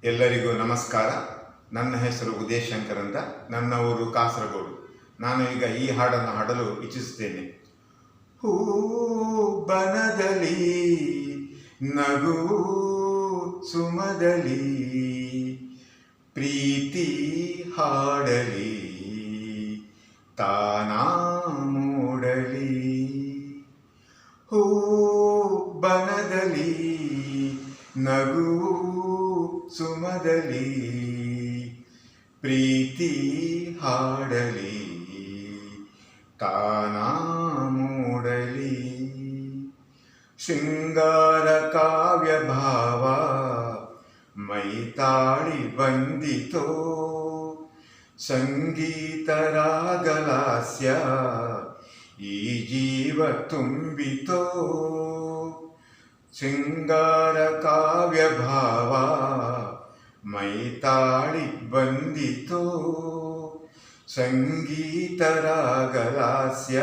ಎಲ್ಲರಿಗೂ ನಮಸ್ಕಾರ. ನನ್ನ ಹೆಸರು ಉದಯ್ ಶಂಕರ್ ಅಂತ. ನನ್ನ ಊರು ಕಾಸರಗೋಡು. ನಾನು ಈಗ ಈ ಹಾಡನ್ನು ಹಾಡಲು ಇಚ್ಛಿಸುತ್ತೇನೆ. ಹೂ ಬನದಲ್ಲಿ ನಗು ಸುಮದಲ್ಲಿ ಪ್ರೀತಿ ಹಾಡಲಿ ತಾನಾ ಮೂಡಲಿ. ಹೂ ಬನದಲ್ಲಿ ನಗು ಸುಮದಲ್ಲಿ ಪ್ರೀತಿ ಹಾಡಲಿ ತಾನಾ ಮೂಡಲಿ. ಶೃಂಗಾರ ಕಾವ್ಯ ಭಾವ ಮೈತಾಳಿ ಬಂದಿತೋ, ಸಂಗೀತ ರಾಗಲಾಸ್ಯ ಈ ಜೀವ ತುಂಬಿತೋ. ಶೃಂಗಾರ ಕಾವ್ಯ ಭಾವ ಮೈತಾಳಿ ಬಂದಿತೋ, ಸಂಗೀತ ರಾಗಲಾಸ್ಯ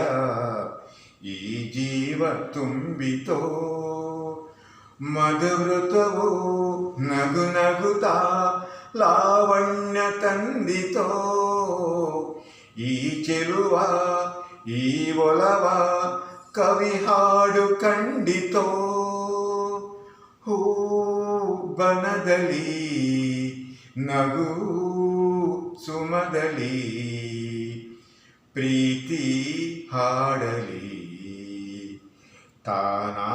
ಈ ಜೀವ ತುಂಬಿತೋ. ಮಧುವೃತವು ನಗು ನಗುತ್ತಾ ಲಾವಣ್ಯ ತಂದಿತೋ, ಈ ಚೆಲುವ ಈ ಒಲವ ಕವಿ ಹಾಡು ಕಂಡಿತೋ. ಹೂ ಬನದಲ್ಲಿ ನಗು ಸುಮದಲ್ಲಿ ಪ್ರೀತಿ ಹಾಡಲಿ ತಾನಾ